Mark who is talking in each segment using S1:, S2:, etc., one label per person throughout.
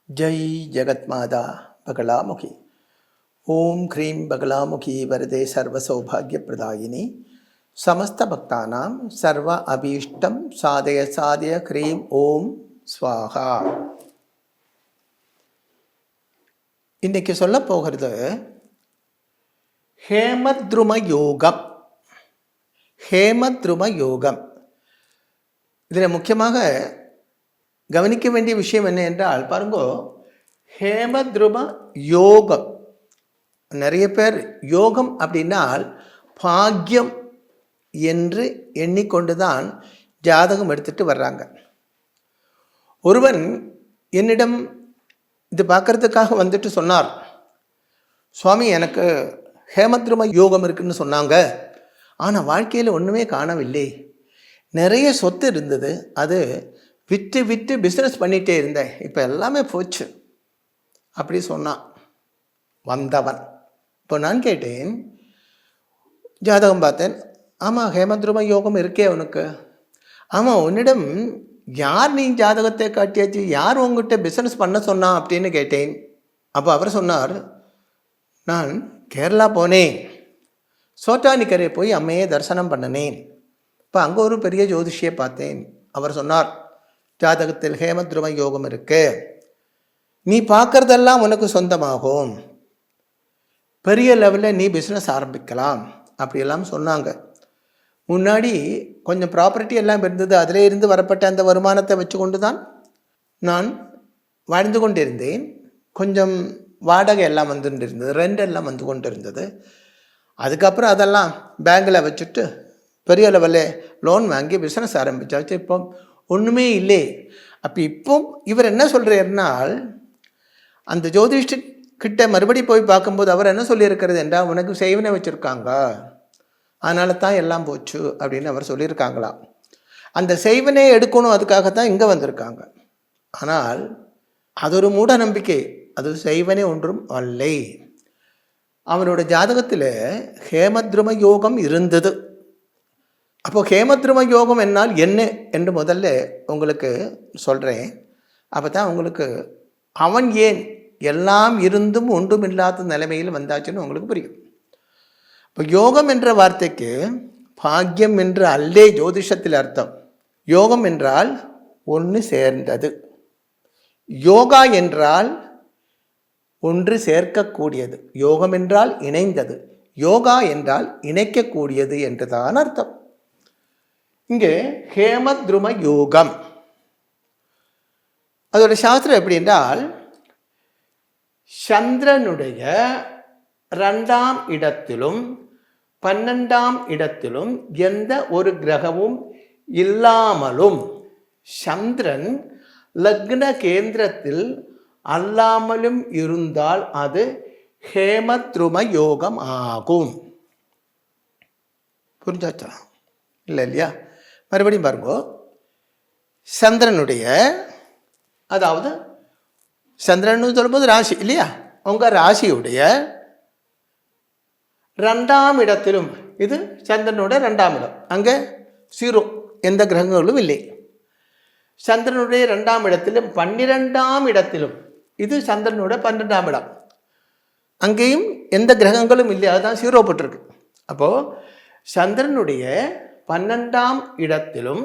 S1: जय जगत्माता बगलामुखी। ओम ह्रीं बगलामुखी वरदे सर्वसौभाग्यप्रदायिनी समस्त भक्तानां सर्व अभीष्टं साधय साधय ह्रीं ओम स्वाहा. இன்னைக்கு சொல்ல போகிறது ஹேமத்ரும யோகம். ஹேமத்ரும யோகம் இதில் முக்கியமாக கவனிக்க வேண்டிய விஷயம் என்ன என்றால், பாருங்கோ, ஹேமத்ரும யோகம். நிறைய பேர் யோகம் அப்படின்னால் பாக்கியம் என்று எண்ணிக்கொண்டுதான் ஜாதகம் எடுத்துட்டு வர்றாங்க. ஒருவன் என்னிடம் இது பார்க்கறதுக்காக வந்துட்டு சொன்னார், சுவாமி எனக்கு ஹேமத்ரும யோகம் இருக்குன்னு சொன்னாங்க, ஆனால் வாழ்க்கையில் ஒன்றுமே காணவில்லை. நிறைய சொத்து இருந்தது, அது விற்று விற்று பிஸ்னஸ் பண்ணிகிட்டே இருந்தேன், இப்போ எல்லாமே போச்சு அப்படி சொன்னான் வந்தவன். இப்போ நான் கேட்டேன், ஜாதகம் பார்த்தேன். ஆமாம், ஹேமத்ரும யோகம் இருக்கே உனக்கு. ஆமாம், உன்னிடம் யார் நீ ஜாதகத்தை காட்டியாச்சு, யார் உங்ககிட்ட பிஸ்னஸ் பண்ண சொன்னா அப்படின்னு கேட்டேன். அப்போ அவர் சொன்னார், நான் கேரளா போனேன், சோட்டானிக்கரை போய் அம்மையை தரிசனம் பண்ணினேன். இப்போ அங்கே ஒரு பெரிய ஜோதிஷியை பார்த்தேன். அவர் சொன்னார், ஜாதகத்தில் ஹேமத்ரும யோகம் இருக்கு, நீ பார்க்கறதெல்லாம் உனக்கு சொந்தமாகும், பெரிய லெவலில் நீ பிஸ்னஸ் ஆரம்பிக்கலாம் அப்படியெல்லாம் சொன்னாங்க. முன்னாடி கொஞ்சம் ப்ராப்பர்ட்டி எல்லாம் இருந்தது, அதிலே இருந்து வரப்பட்ட அந்த வருமானத்தை வச்சு கொண்டு தான் நான் வாழ்ந்து கொண்டிருந்தேன். கொஞ்சம் வாடகை எல்லாம் வந்துட்டு இருந்தது, ரெண்ட் எல்லாம் வந்து கொண்டு இருந்தது. அதுக்கப்புறம் அதெல்லாம் பேங்கில் வச்சுட்டு பெரிய லெவலில் லோன் வாங்கி பிஸ்னஸ் ஆரம்பித்தாச்சு. இப்போ ஒன்றுமே இல்லை. அப்போ இப்போ இவர் என்ன சொல்கிறாருனால், அந்த ஜோதிஷ்கிட்ட மறுபடி போய் பார்க்கும்போது அவர் என்ன சொல்லியிருக்கிறது என்றால், உனக்கு செய்வனை வச்சுருக்காங்க, அதனால தான் எல்லாம் போச்சு அப்படின்னு அவர் சொல்லியிருக்காங்களாம். அந்த செய்வனை எடுக்கணும், அதுக்காகத்தான் இங்கே வந்திருக்காங்க. ஆனால் அது ஒரு மூட நம்பிக்கை, அது செய்வனை ஒன்றும் அல்லை. அவனோட ஜாதகத்தில் ஹேமத்ரும யோகம் இருந்தது. அப்போ ஹேமத்ரும யோகம் என்னால் என்ன என்று முதல்ல உங்களுக்கு சொல்கிறேன். அப்போ தான் உங்களுக்கு அவன் ஏன் எல்லாம் இருந்தும் ஒன்றும் இல்லாத நிலைமையில் வந்தாச்சுன்னு உங்களுக்கு புரியும். இப்போ யோகம் என்ற வார்த்தைக்கு பாக்கியம் என்று அல்லே ஜோதிஷத்தில் அர்த்தம். யோகம் என்றால் ஒன்று சேர்ந்தது, யோகா என்றால் ஒன்று சேர்க்கக்கூடியது, யோகம் என்றால் இணைந்தது, யோகா என்றால் இணைக்கக்கூடியது என்றுதான் அர்த்தம். இங்கே ஹேமத்ரும யோகம் அதோட சாஸ்திரம் எப்படி என்றால், சந்திரனுடைய 2ஆம் இடத்திலும் 12ஆம் இடத்திலும் எந்த ஒரு கிரகமும் இல்லாமலும், சந்திரன் லக்ன கேந்திரத்தில் அல்லாமலும் இருந்தால் அது ஹேமத்ரும யோகம் ஆகும். புரிஞ்சாச்சா? இல்லை இல்லையா? மறுபடியும் பாருங்க, சந்திரனுடைய, அதாவது சந்திரன் சொல்லும்போது ராசி இல்லையா, உங்கள் ராசியுடைய 2ஆம் இடத்திலும், இது சந்திரனோட 2ஆம் இடம், அங்கே 0, எந்த கிரகங்களும் இல்லை. சந்திரனுடைய 2ஆம் இடத்திலும் 12ஆம் இடத்திலும், இது சந்திரனோட 12ஆம் இடம், அங்கேயும் எந்த கிரகங்களும் இல்லை, அதுதான் 0 போட்டிருக்கு. அப்போது சந்திரனுடைய 12ஆம் இடத்திலும்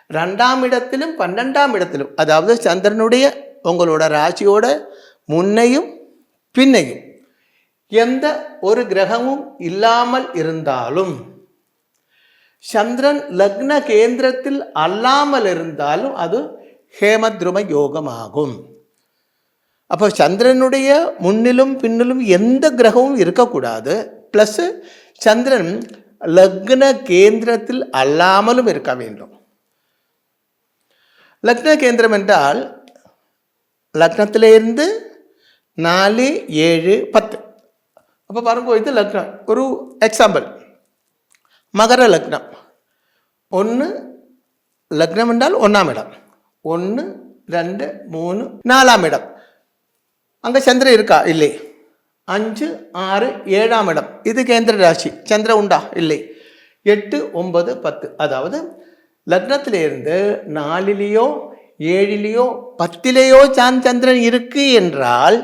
S1: 2ஆம் இடத்திலும் 12ஆம் இடத்திலும், அதாவது சந்திரனுடைய உங்களோட ராசியோட முன்னையும் பின்னையும் எந்த ஒரு கிரகமும் இல்லாமல் இருந்தாலும், சந்திரன் லக்ன கேந்திரத்தில் அல்லாமல் இருந்தாலும் அது ஹேமத்ரும யோகமாகும். அப்போ சந்திரனுடைய முன்னிலும் பின்னிலும் எந்த கிரகமும் இருக்கக்கூடாது, ப்ளஸ் சந்திரன் லக்ன கேந்திரத்தில் அல்லாமலும் இருக்க வேண்டும். லக்ன கேந்திரம் என்றால் லக்னத்திலிருந்து 4, 7, 10. அப்போ பாருங்க, இது லக்னம். ஒரு எக்ஸாம்பிள், மகர லக்னம். 1 லக்னம் என்றால் 1ஆம் இடம், 1, 2, 3, 4ஆம் இடம், அங்கே சந்திரன் இருக்கா? இல்லை. 5, 6, 7ஆம் இடம், இது கேந்திர ராசி, சந்திரன் உண்டா? இல்லை. 8, 9, 10, அதாவது லக்னத்திலிருந்து 4லேயோ 7லேயோ 10லேயோ சந்திரன் இருக்கு என்றால்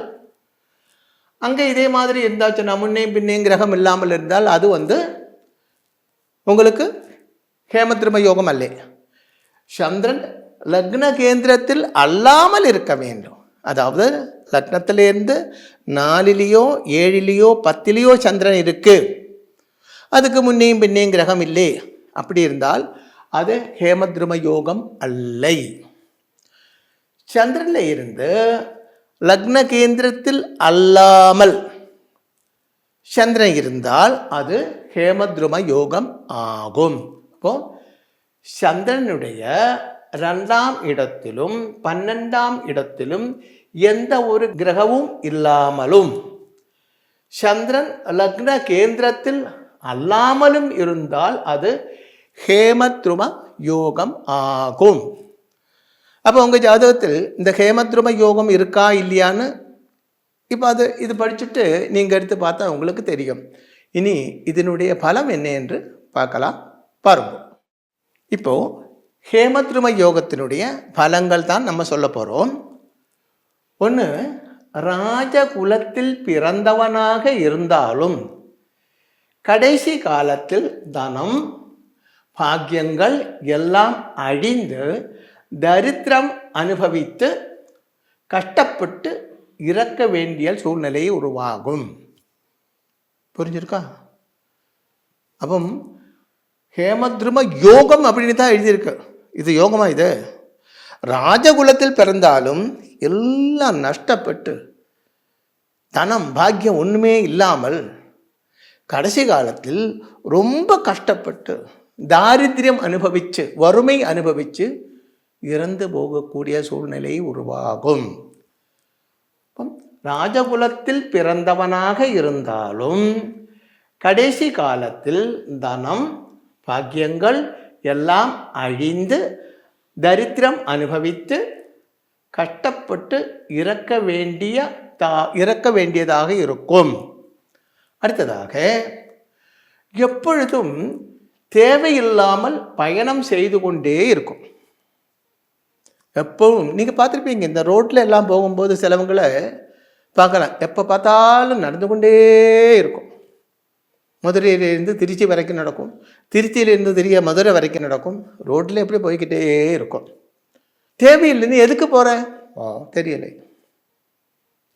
S1: அங்கே இதே மாதிரி இருந்தாச்சுன்னா முன்னையும் பின்னையும் கிரகம் இல்லாமல் இருந்தால் அது உங்களுக்கு ஹேமத்ரும யோகம் அல்ல. சந்திரன் லக்ன கேந்திரத்தில் அல்லாமல் இருக்க வேண்டும். அதாவது லக்னத்திலேருந்து 4லேயோ 7லேயோ 10லேயோ சந்திரன் இருக்கு, அதுக்கு முன்னையும் பின்னையும் கிரகம் இல்லை, அப்படி இருந்தால் அது ஹேமத்ரும யோகம் அல்லை. சந்திரன்ல இருந்து லக்ன கேந்திரத்தில் அல்லாமல் சந்திரன் இருந்தால் அது ஹேமத்ரும யோகம் ஆகும். அப்போ சந்திரனுடைய 2ஆம் இடத்திலும் 12ஆம் இடத்திலும் எந்த ஒரு கிரகமும் இல்லாமலும் சந்திரன் லக்ன கேந்திரத்தில் அல்லாமலும் இருந்தால் அது ஹேமத்ரும யோகம் ஆகும். அப்போ உங்கள் ஜாதகத்தில் இந்த ஹேமத்ரும யோகம் இருக்கா இல்லையான்னு இப்போ இது படிச்சுட்டு நீங்கள் எடுத்து பார்த்தா உங்களுக்கு தெரியும். இனி இதனுடைய பலம் என்ன என்று பார்க்கலாம். பாருங்க, இப்போது ஹேமத்ரும யோகத்தினுடைய பலங்கள் தான் நம்ம சொல்ல போகிறோம். ஒன்று, ராஜகுலத்தில் பிறந்தவனாக இருந்தாலும் கடைசி காலத்தில் தனம் பாக்கியங்கள் எல்லாம் அழிந்து தரித்திரம் அனுபவித்து கஷ்டப்பட்டு இறக்க வேண்டிய சூழ்நிலை உருவாகும். புரிஞ்சிருக்கா? அப்போ ஹேமத்ரும யோகம் அப்படின்னு தான் எழுதியிருக்கு. இது யோகமா? இது ராஜகுலத்தில் பிறந்தாலும் எல்லாம் நஷ்டப்பட்டு தனம் பாக்கியம் ஒன்றுமே இல்லாமல் கடைசி காலத்தில் ரொம்ப கஷ்டப்பட்டு தாரித்யம் அனுபவித்து வறுமை அனுபவித்து இறந்து போகக்கூடிய சூழ்நிலை உருவாகும். ராஜகுலத்தில் பிறந்தவனாக இருந்தாலும் கடைசி காலத்தில் தனம் பாக்கியங்கள் எல்லாம் அழிந்து தரித்திரம் அனுபவித்து கஷ்டப்பட்டு இறக்க வேண்டியதாக இருக்கும். அடுத்ததாக, எப்பொழுதும் தேவையில்லாமல் பயணம் செய்து கொண்டே இருக்கும். எப்பவும் நீங்கள் பார்த்துருப்பீங்க, இந்த ரோட்டில் எல்லாம் போகும்போது சிலவங்களை பார்க்கலாம், எப்போ பார்த்தாலும் நடந்து கொண்டே இருக்கும். மதுரையிலேருந்து திருச்சி வரைக்கும் நடக்கும், திருச்சியிலேருந்து மதுரை வரைக்கும் நடக்கும். ரோட்டில் எப்படி போய்கிட்டே இருக்கும். தேவையில்லைன்னு எதுக்கு போகிறேன் தெரியலை,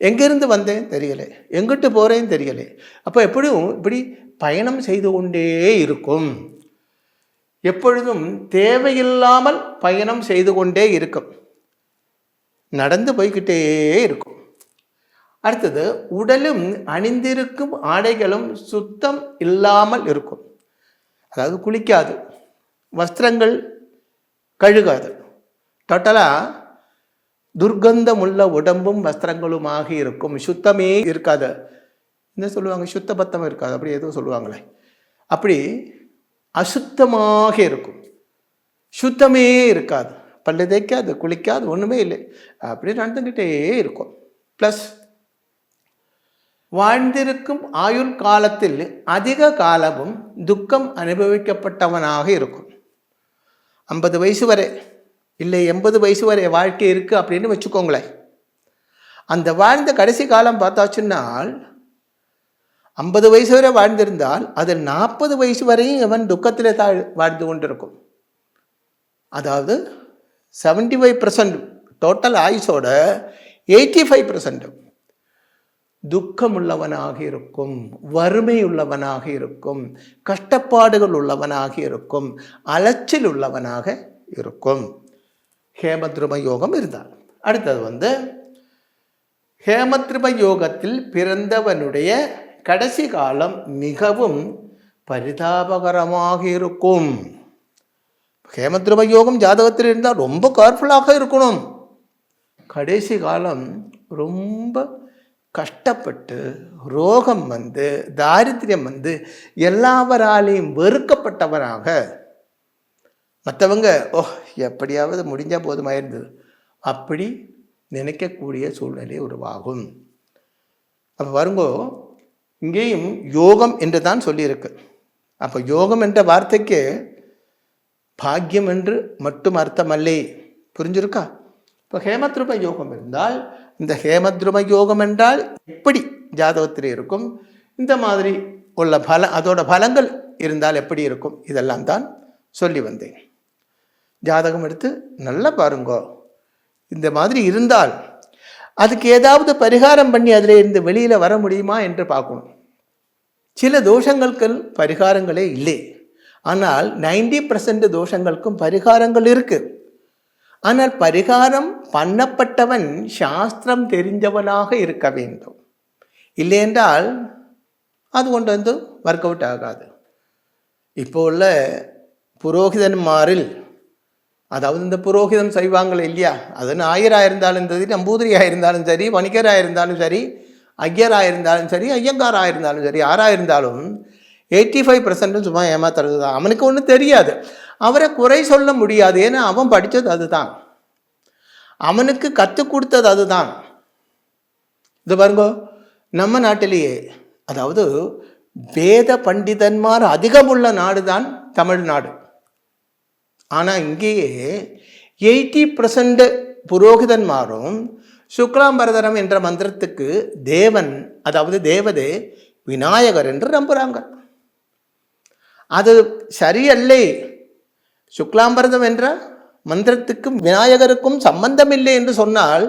S1: எங்கேருந்து வந்தேன் தெரியலை, எங்கிட்டு போகிறேன்னு தெரியலை. அப்போ எப்படியும் இப்படி பயணம் செய்து கொண்டே இருக்கும். எப்பொழுதும் தேவையில்லாமல் பயணம் செய்து கொண்டே இருக்கும், நடந்து போய்கிட்டே இருக்கும். அடுத்தது, உடலும் அணிந்திருக்கும் ஆடைகளும் சுத்தம் இல்லாமல் இருக்கும். அதாவது குளிக்காது, வஸ்திரங்கள் கழுகாது, டோட்டலாக துர்க்கந்தமுள்ள உடம்பும் வஸ்திரங்களுமாக இருக்கும். சுத்தமே இருக்காது. என்ன சொல்லுவாங்க, சுத்த பத்தம் இருக்காது, அப்படி ஏதோ சொல்லுவாங்களே, அப்படி அசுத்தமாக இருக்கும். சுத்தமே இருக்காது, பல்லு தேய்க்காது, குளிக்காது, ஒன்றுமே இல்லை, அப்படி நடந்துக்கிட்டே இருக்கும். ப்ளஸ் வாழ்ந்திருக்கும் ஆயுள் காலத்தில் அதிக காலமும் துக்கம் அனுபவிக்கப்பட்டவனாக இருக்கும். 50 வயசு வரை இல்லை 80 வயசு வரை வாழ்க்கை இருக்குது அப்படின்னு வச்சுக்கோங்களேன். அந்த வாழ்ந்த கடைசி காலம் பார்த்தாச்சுன்னால் 50 வயசு வரை வாழ்ந்திருந்தால் அது 40 வயசு வரையும் அவன் துக்கத்திலே வாழ்ந்து கொண்டிருக்கும். அதாவது 75% டோட்டல் ஆயுசோட 85% துக்கம் உள்ளவனாக இருக்கும், வறுமை உள்ளவனாக இருக்கும், கஷ்டப்பாடுகள் உள்ளவனாக இருக்கும், அலைச்சல் உள்ளவனாக இருக்கும். ஹேமத்ரும யோகம் இருந்தால். அடுத்தது ஹேமத்ரும யோகத்தில் பிறந்தவனுடைய கடைசி காலம் மிகவும் பரிதாபகரமாக இருக்கும். ஹேமத்ரும யோகம் ஜாதகத்தில் இருந்தால் ரொம்ப கேர்ஃபுல்லாக இருக்கணும். கடைசி காலம் ரொம்ப கஷ்டப்பட்டு ரோகம் தாரித்யம் எல்லாவராலையும் வெறுக்கப்பட்டவராக, மற்றவங்க எப்படியாவது முடிஞ்சால் போதுமாக இருந்தது அப்படி நினைக்கக்கூடிய சூழ்நிலை உருவாகும். அப்போ வருங்கோ, இங்கேயும் யோகம் என்று தான் சொல்லியிருக்கு. அப்போ யோகம் என்ற வார்த்தைக்கு பாக்கியம் என்று மட்டும் அர்த்தம் அல்லே. புரிஞ்சிருக்கா? இப்போ ஹேமத்ரும யோகம் இருந்தால், இந்த ஹேமத்ரும யோகம் என்றால் எப்படி ஜாதகத்தில் இருக்கும், இந்த மாதிரி உள்ள அதோட பலங்கள் இருந்தால் எப்படி இருக்கும், இதெல்லாம் தான் சொல்லி வந்தேன். ஜாதகம் எடுத்து நல்லா பாருங்கோ. இந்த மாதிரி இருந்தால் அதுக்கு ஏதாவது பரிகாரம் பண்ணி அதில் இருந்து வெளியில் வர முடியுமா என்று பார்க்கணும். சில தோஷங்களுக்கு பரிகாரங்களே இல்லை. ஆனால் 90% தோஷங்களுக்கும் பரிகாரங்கள் இருக்கு. ஆனால் பரிகாரம் பண்ணப்பட்டவன் சாஸ்திரம் தெரிஞ்சவனாக இருக்க வேண்டும். இல்லை என்றால் அது கொண்டு வந்து ஒர்க் அவுட் ஆகாது. இப்போ உள்ள புரோகிதன்மாரில், அதாவது இந்த புரோகிதம் செய்வாங்களே இல்லையா, அது ஞாயிறாக இருந்தாலும் சரி, நம்பூதிரியாக இருந்தாலும் சரி, வணிகராக இருந்தாலும் சரி, ஐயராக இருந்தாலும் சரி, ஐயங்காராக இருந்தாலும் சரி, யாராக இருந்தாலும் 85% சும்மா ஏமாத்துறது தான். அவனுக்கு ஒன்றும் தெரியாது, அவரை குறை சொல்ல முடியாது. ஏன்னா அவன் படித்தது அதுதான், அவனுக்கு கற்றுக் கொடுத்தது அதுதான். இது பாருங்கோ, நம்ம நாட்டிலேயே, அதாவது வேத பண்டிதன்மார் அதிகமுள்ள நாடு தான் தமிழ்நாடு. ஆனால் இங்கேயே 80% புரோகிதன்மாரும் சுக்லாம்பரதரம் என்ற மந்திரத்துக்கு தேவன், அதாவது தேவதே விநாயகர் என்று நம்புகிறாங்க. அது சரியல்லே. சுக்லாம்பரதம் என்ற மந்திரத்துக்கும் விநாயகருக்கும் சம்பந்தமில்லை என்று சொன்னால்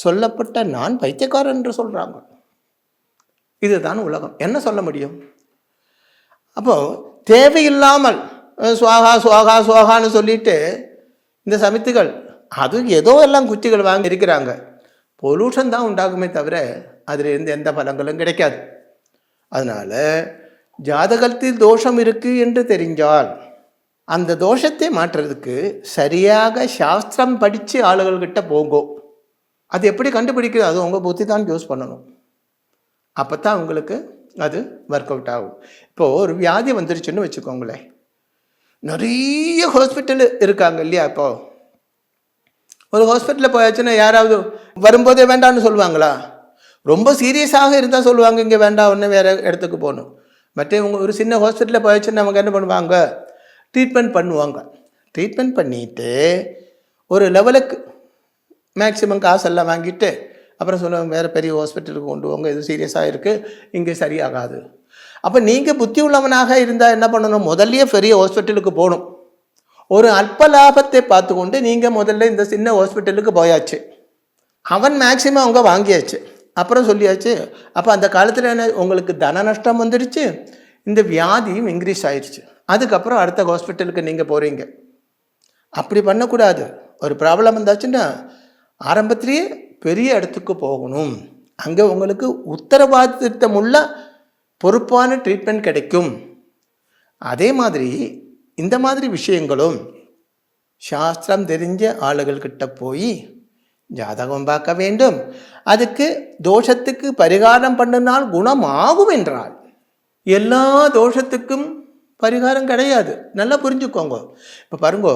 S1: சொல்லப்பட்ட நான் பைத்தியக்காரன் என்று சொல்கிறாங்க. இதுதான் உலகம். என்ன சொல்ல முடியும்? அப்போது தேவையில்லாமல் சுவாகா சுவாகா சுவாகான்னு சொல்லிட்டு இந்த சமித்துகள் அது ஏதோ எல்லாம் குச்சிகள் வாங்கி இருக்கிறாங்க. பொல்யூஷன் தான் உண்டாகுமே தவிர அதிலிருந்து எந்த பலங்களும் கிடைக்காது. அதனால் ஜாதகத்தில் தோஷம் இருக்குது என்று தெரிஞ்சால் அந்த தோஷத்தை மாற்றுறதுக்கு சரியாக சாஸ்திரம் படித்து ஆளுகள்கிட்ட போகும். அது எப்படி கண்டுபிடிக்கிறது? அது உங்கள் புத்தி தான் யூஸ் பண்ணணும். அப்போ தான் உங்களுக்கு அது ஒர்க் அவுட் ஆகும். இப்போது ஒரு வியாதி வந்துருச்சுன்னு வச்சுக்கோங்களேன், நிறைய ஹாஸ்பிட்டல் இருக்காங்க இல்லையா? இப்போது ஒரு ஹாஸ்பிட்டலில் போயாச்சுன்னா யாராவது வரும்போதே வேண்டாம்னு சொல்லுவாங்களா? ரொம்ப சீரியஸாக இருந்தால் சொல்லுவாங்க இங்கே வேண்டாம், ஒன்று வேறு இடத்துக்கு போகணும். மற்றவங்க ஒரு சின்ன ஹாஸ்பிட்டலில் போயாச்சுன்னா அவங்க என்ன பண்ணுவாங்க? ட்ரீட்மெண்ட் பண்ணுவாங்க. ட்ரீட்மெண்ட் பண்ணிவிட்டு ஒரு லெவலுக்கு மேக்ஸிமம் காசெல்லாம் வாங்கிட்டு அப்புறம் சொல்லுவாங்க வேறு பெரிய ஹாஸ்பிட்டலுக்கு கொண்டு போங்க, இது சீரியஸாக இருக்குது, இங்கே சரியாகாது. அப்போ நீங்கள் புத்தி உள்ளவனாக இருந்தால் என்ன பண்ணணும்? முதல்லையே பெரிய ஹாஸ்பிட்டலுக்கு போகணும். ஒரு அல்ப லாபத்தை பார்த்து கொண்டு நீங்கள் முதல்ல இந்த சின்ன ஹாஸ்பிட்டலுக்கு போயாச்சு, அவன் மேக்ஸிமம் அவங்க வாங்கியாச்சு, அப்புறம் சொல்லியாச்சு. அப்போ அந்த காலத்தில் என்ன, உங்களுக்கு தன நஷ்டம் வந்துடுச்சு, இந்த வியாதியும் இன்க்ரீஸ் ஆயிடுச்சு. அதுக்கப்புறம் அடுத்த ஹாஸ்பிட்டலுக்கு நீங்கள் போகிறீங்க. அப்படி பண்ணக்கூடாது. ஒரு ப்ராப்ளம் வந்தாச்சுன்னா ஆரம்பத்திலேயே பெரிய இடத்துக்கு போகணும். அங்கே உங்களுக்கு உத்தரவாதித்தம் உள்ள பொறுப்பான ட்ரீட்மெண்ட் கிடைக்கும். அதே மாதிரி இந்த மாதிரி விஷயங்களும் சாஸ்திரம் தெரிஞ்ச ஆளுகள்கிட்ட போய் ஜாதகம் பார்க்க வேண்டும். அதுக்கு தோஷத்துக்கு பரிகாரம் பண்ணினால் குணமாகும் என்றால் எல்லா தோஷத்துக்கும் பரிகாரம் கிடையாது. நல்லா புரிஞ்சுக்கோங்க. இப்போ பாருங்க,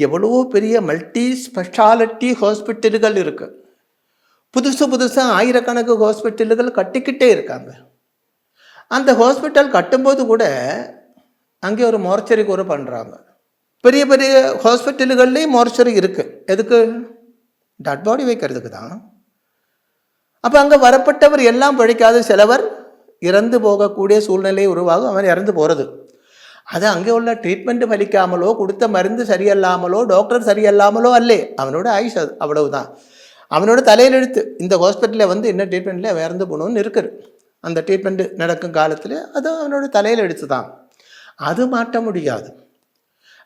S1: எவ்வளோ பெரிய மல்டி ஸ்பெஷாலிட்டி ஹாஸ்பிட்டல்கள் இருக்குது. புதுசாக ஆயிரக்கணக்கு ஹாஸ்பிட்டல்கள் கட்டிக்கிட்டே இருக்காங்க. அந்த ஹாஸ்பிட்டல் கட்டும்போது கூட அங்கே ஒரு மார்ச்சரி கூட பண்ணுறாங்க. பெரிய பெரிய ஹாஸ்பிட்டல்கள்லேயும் மார்ச்சரி இருக்குது. எதுக்கு? டெட் பாடி வைக்கிறதுக்கு தான். அப்போ அங்கே வரப்பட்டவர் எல்லாம் பிழைக்காத சிலவர் இறந்து போகக்கூடிய சூழ்நிலை உருவாகும். அவன் இறந்து போகிறது அது அங்கே உள்ள ட்ரீட்மெண்ட்டு பலிக்காமலோ, கொடுத்த மருந்து சரியல்லாமலோ, டாக்டர் சரியல்லாமலோ அல்லே, அவனோட ஆயுஷ் அது அவ்வளவுதான். அவனோட தலையில் எழுத்து இந்த ஹாஸ்பிட்டலில் வந்து என்ன ட்ரீட்மெண்ட்டில் இறந்து போகணுன்னு இருக்குது. அந்த ட்ரீட்மெண்ட்டு நடக்கும் காலத்தில் அது அவனோட தலையில் எடுத்து தான், அது மாற்ற முடியாது.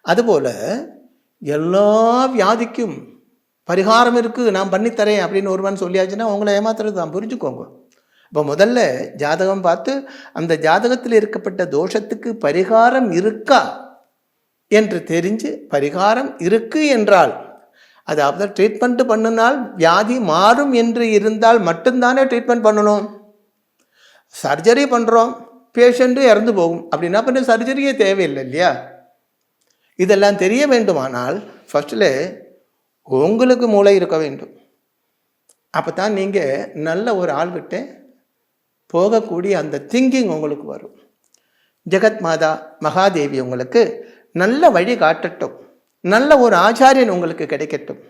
S1: அதுபோல் எல்லா வியாதிக்கும் பரிகாரம் இருக்குது, நான் பண்ணித்தரேன் அப்படின்னு ஒருவன் சொல்லியாச்சுன்னா உங்களை ஏமாத்துறது தான். புரிஞ்சுக்கோங்க. இப்போ முதல்ல ஜாதகம் பார்த்து அந்த ஜாதகத்தில் இருக்கப்பட்ட தோஷத்துக்கு பரிகாரம் இருக்கா என்று தெரிஞ்சு, பரிகாரம் இருக்குது என்றால், அதாவது ட்ரீட்மெண்ட்டு பண்ணினால் வியாதி மாறும் என்று இருந்தால் மட்டும்தானே ட்ரீட்மெண்ட் பண்ணணும். சர்ஜரி பண்ணுறோம், பேஷண்ட்டு இறந்து போகும் அப்படின்னா பண்ண சர்ஜரியே தேவையில்லை இல்லையா? இதெல்லாம் தெரிய வேண்டுமானால் ஃபஸ்ட்டில் உங்களுக்கு மூளை இருக்க வேண்டும். அப்போ தான் நீங்கள் நல்ல ஒரு ஆள்கிட்ட போகக்கூடிய அந்த திங்கிங் உங்களுக்கு வரும். ஜெகத் மாதா மகாதேவி உங்களுக்கு நல்ல வழி காட்டட்டும், நல்ல ஒரு ஆச்சாரியன் உங்களுக்கு கிடைக்கட்டும்.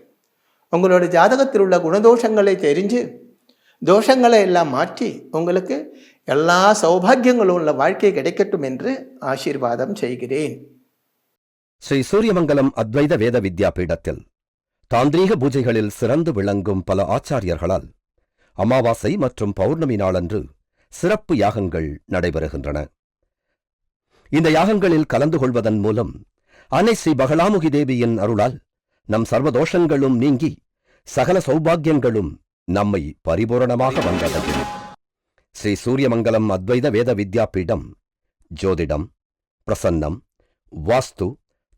S1: உங்களோட ஜாதகத்தில் உள்ள குணதோஷங்களை தெரிஞ்சு தோஷங்களை எல்லாம் மாற்றி உங்களுக்கு எல்லா சௌபாகியங்களும் உள்ள வாழ்க்கை கிடைக்கட்டும் என்று ஆசீர்வாதம் செய்கிறேன்.
S2: ஸ்ரீ சூரியமங்கலம் அத்வைத வேத வித்யா பீடத்தில் தாந்திரீக பூஜைகளில் சிறந்து விளங்கும் பல ஆச்சாரியர்களால் அமாவாசை மற்றும் பௌர்ணமி நாளன்று சிறப்பு யாகங்கள் நடைபெறுகின்றன. இந்த யாகங்களில் கலந்து கொள்வதன் மூலம் அன்னை ஸ்ரீ பகலாமுகி தேவியின் அருளால் நம் சர்வதோஷங்களும் நீங்கி சகல சௌபாகியங்களும் நம்மை பரிபூரணமாக வந்தடையும். ஸ்ரீ சூரியமங்கலம் அத்வைத வேத வித்யா பீடம் ஜோதிடம், பிரசன்னம், வாஸ்து,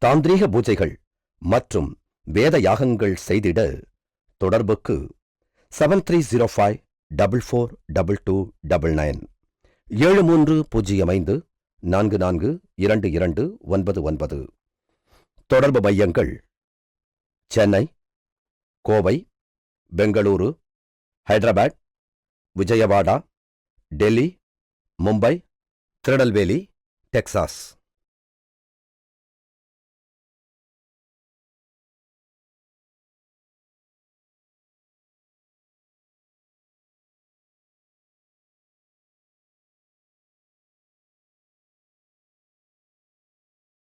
S2: தாந்திரீக பூஜைகள் மற்றும் வேத யாகங்கள் செய்திட தொடர்புக்கு 7305442299 7305442299. தொடர்பு மையங்கள் சென்னை, கோவை, பெங்களூரு, ஹைதராபாத், விஜயவாடா, டெல்லி, மும்பை, திருநெல்வேலி, டெக்சாஸ்.